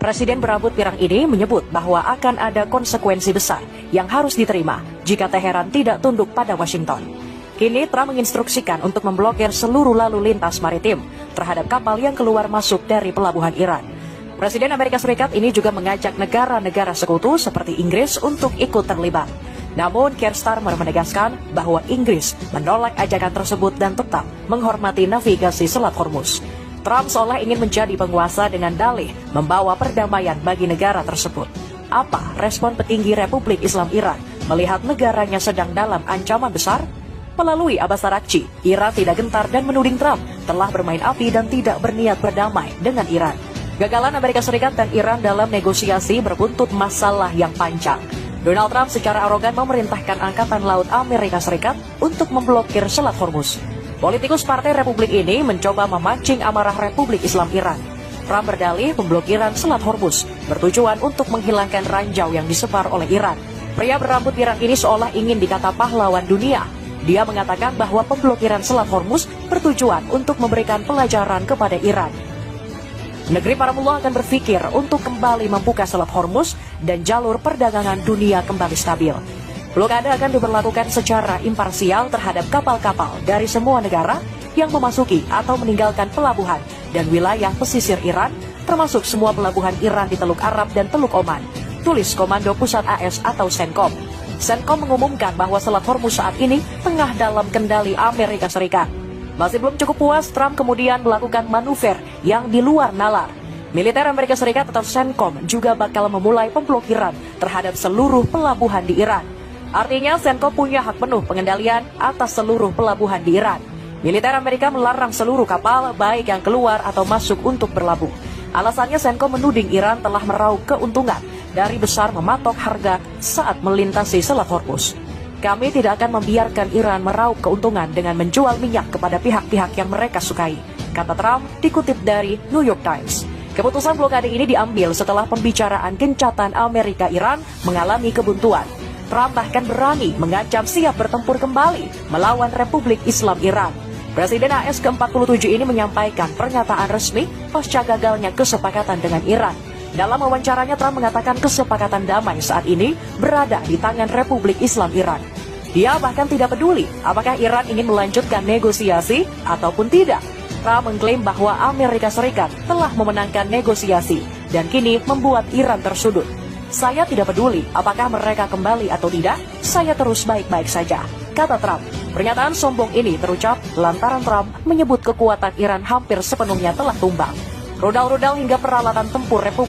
Presiden berambut pirang ini menyebut bahwa akan ada konsekuensi besar yang harus diterima jika Teheran tidak tunduk pada Washington. Kini Trump menginstruksikan untuk memblokir seluruh lalu lintas maritim terhadap kapal yang keluar masuk dari pelabuhan Iran. Presiden Amerika Serikat ini juga mengajak negara-negara sekutu seperti Inggris untuk ikut terlibat. Namun Keir Starmer menegaskan bahwa Inggris menolak ajakan tersebut dan tetap menghormati navigasi Selat Hormuz. Trump seolah ingin menjadi penguasa dengan dalih membawa perdamaian bagi negara tersebut. Apa respon petinggi Republik Islam Iran melihat negaranya sedang dalam ancaman besar? Melalui Abbas Araghchi, Iran tidak gentar dan menuding Trump telah bermain api dan tidak berniat berdamai dengan Iran. Gagalan Amerika Serikat dan Iran dalam negosiasi berbuntut masalah yang panjang. Donald Trump secara arogan memerintahkan Angkatan Laut Amerika Serikat untuk memblokir Selat Hormuz. Politikus Partai Republik ini mencoba memancing amarah Republik Islam Iran. Trump berdalih pemblokiran Selat Hormuz bertujuan untuk menghilangkan ranjau yang disebar oleh Iran. Pria berambut pirang ini seolah ingin dikata pahlawan dunia. Dia mengatakan bahwa pemblokiran Selat Hormuz bertujuan untuk memberikan pelajaran kepada Iran. Negeri para mullah akan berpikir untuk kembali membuka Selat Hormuz dan jalur perdagangan dunia kembali stabil. Blokade akan diberlakukan secara imparsial terhadap kapal-kapal dari semua negara yang memasuki atau meninggalkan pelabuhan dan wilayah pesisir Iran, termasuk semua pelabuhan Iran di Teluk Arab dan Teluk Oman, tulis Komando Pusat AS atau CENTCOM. CENTCOM mengumumkan bahwa Selat Hormuz saat ini tengah dalam kendali Amerika Serikat. Masih belum cukup puas, Trump kemudian melakukan manuver yang di luar nalar. Militer Amerika Serikat atau CENTCOM juga bakal memulai pemblokiran terhadap seluruh pelabuhan di Iran. Artinya CENTCOM punya hak penuh pengendalian atas seluruh pelabuhan di Iran. Militer Amerika melarang seluruh kapal baik yang keluar atau masuk untuk berlabuh. Alasannya CENTCOM menuding Iran telah meraup keuntungan dari besar mematok harga saat melintasi Selat Hormuz. Kami tidak akan membiarkan Iran meraup keuntungan dengan menjual minyak kepada pihak-pihak yang mereka sukai, kata Trump dikutip dari New York Times. Keputusan blokade ini diambil setelah pembicaraan gencatan Amerika-Iran mengalami kebuntuan. Trump bahkan berani mengancam siap bertempur kembali melawan Republik Islam Iran. Presiden AS ke-47 ini menyampaikan pernyataan resmi pasca gagalnya kesepakatan dengan Iran. Dalam wawancaranya, Trump mengatakan kesepakatan damai saat ini berada di tangan Republik Islam Iran. Dia bahkan tidak peduli apakah Iran ingin melanjutkan negosiasi ataupun tidak. Trump mengklaim bahwa Amerika Serikat telah memenangkan negosiasi dan kini membuat Iran tersudut. Saya tidak peduli apakah mereka kembali atau tidak, saya terus baik-baik saja, kata Trump. Pernyataan sombong ini terucap lantaran Trump menyebut kekuatan Iran hampir sepenuhnya telah tumbang. Rudal-rudal hingga peralatan tempur Republik